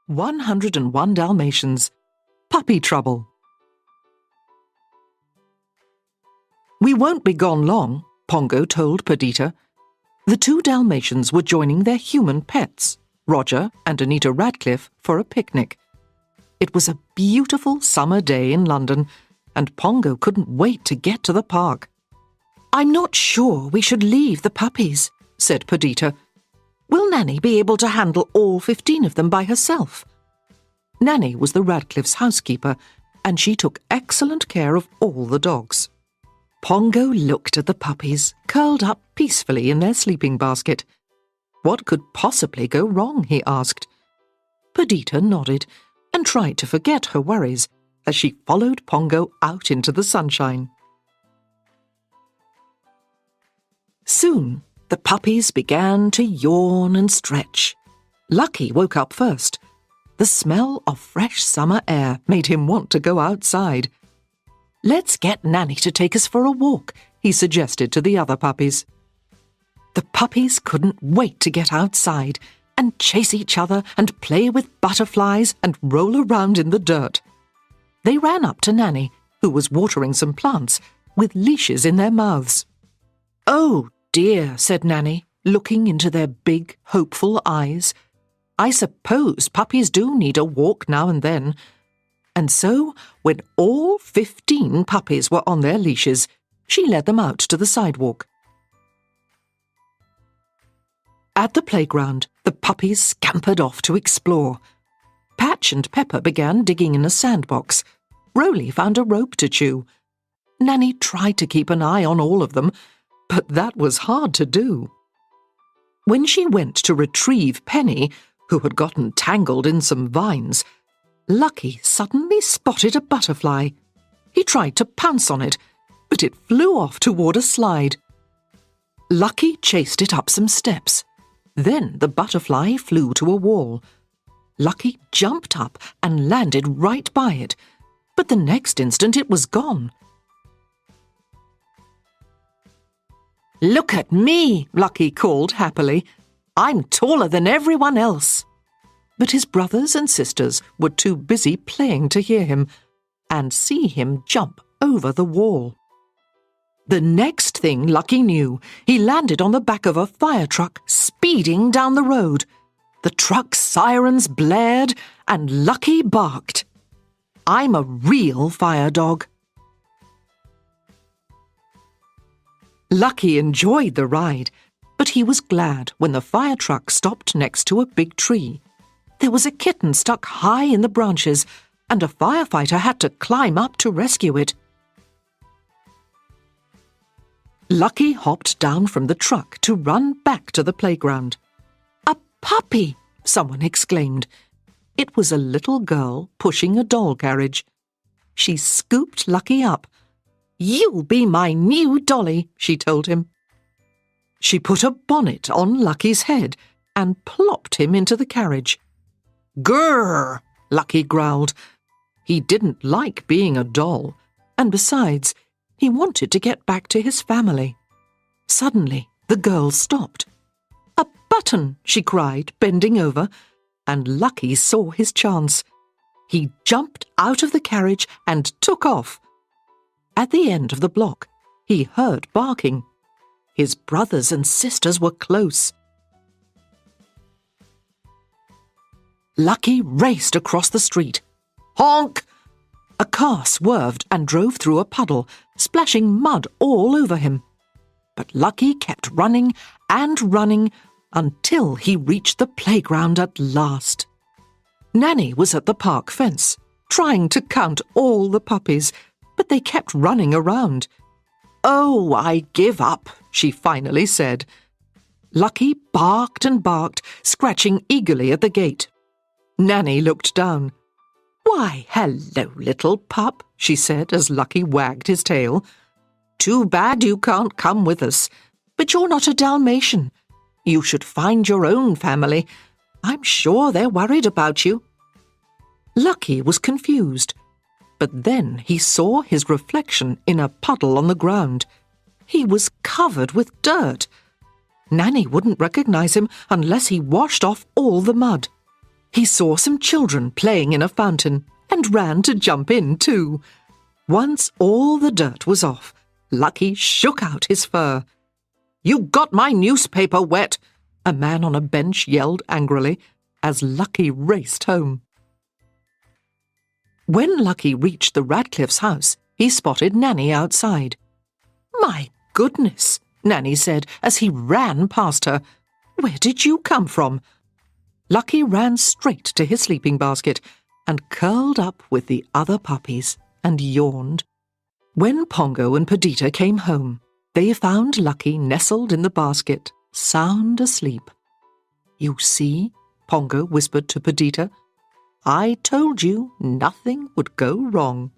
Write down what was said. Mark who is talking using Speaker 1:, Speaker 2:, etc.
Speaker 1: 101 Dalmatians. Puppy Trouble. "We won't be gone long," Pongo told Perdita. The 2 Dalmatians were joining their human pets, Roger and Anita Radcliffe, for a picnic. It was a beautiful summer day in London, and Pongo couldn't wait to get to the park. "I'm not sure we should leave the puppies," said Perdita. "Will Nanny be able to handle all 15 of them by herself?" Nanny was the Radcliffe's housekeeper, and she took excellent care of all the dogs. Pongo looked at the puppies, curled up peacefully in their sleeping basket. What could possibly go wrong, he asked. Perdita nodded and tried to forget her worries as she followed Pongo out into the sunshine. Soon, the puppies began to yawn and stretch. Lucky woke up first. The smell of fresh summer air made him want to go outside. "Let's get Nanny to take us for a walk," he suggested to the other puppies. The puppies couldn't wait to get outside and chase each other and play with butterflies and roll around in the dirt. They ran up to Nanny, who was watering some plants, with leashes in their mouths. "Oh dear," said Nanny, looking into their big, hopeful eyes. "I suppose puppies do need a walk now and then." And so, when all 15 puppies were on their leashes, she led them out to the sidewalk. At the playground, the puppies scampered off to explore. Patch and Pepper began digging in a sandbox. Roly found a rope to chew. Nanny tried to keep an eye on all of them, but that was hard to do. When she went to retrieve Penny, who had gotten tangled in some vines, Lucky suddenly spotted a butterfly. He tried to pounce on it, but it flew off toward a slide. Lucky chased it up some steps. Then the butterfly flew to a wall. Lucky jumped up and landed right by it, but the next instant it was gone. "Look at me," Lucky called happily. "I'm taller than everyone else." But his brothers and sisters were too busy playing to hear him and see him jump over the wall. The next thing Lucky knew, he landed on the back of a fire truck speeding down the road. The truck's sirens blared and Lucky barked. "I'm a real fire dog." Lucky enjoyed the ride, but he was glad when the fire truck stopped next to a big tree. There was a kitten stuck high in the branches, and a firefighter had to climb up to rescue it. Lucky hopped down from the truck to run back to the playground. "A puppy!" someone exclaimed. It was a little girl pushing a doll carriage. She scooped Lucky up. "You'll be my new dolly," she told him. She put a bonnet on Lucky's head and plopped him into the carriage. "Grrr!" Lucky growled. He didn't like being a doll, and besides, he wanted to get back to his family. Suddenly, the girl stopped. "A button!" she cried, bending over, and Lucky saw his chance. He jumped out of the carriage and took off. At the end of the block, he heard barking. His brothers and sisters were close. Lucky raced across the street. Honk! A car swerved and drove through a puddle, splashing mud all over him. But Lucky kept running and running until he reached the playground at last. Nanny was at the park fence, trying to count all the puppies, but they kept running around. "Oh, I give up," she finally said. Lucky barked and barked, scratching eagerly at the gate. Nanny looked down. "Why, hello, little pup," she said as Lucky wagged his tail. "Too bad you can't come with us, but you're not a Dalmatian. You should find your own family. I'm sure they're worried about you." Lucky was confused, but then he saw his reflection in a puddle on the ground. He was covered with dirt. Nanny wouldn't recognize him unless he washed off all the mud. He saw some children playing in a fountain and ran to jump in too. Once all the dirt was off, Lucky shook out his fur. "You got my newspaper wet!" a man on a bench yelled angrily as Lucky raced home. When Lucky reached the Radcliffe's house, he spotted Nanny outside. "My goodness," Nanny said as he ran past her. "Where did you come from?" Lucky ran straight to his sleeping basket and curled up with the other puppies and yawned. When Pongo and Perdita came home, they found Lucky nestled in the basket, sound asleep. "You see," Pongo whispered to Perdita, "I told you nothing would go wrong."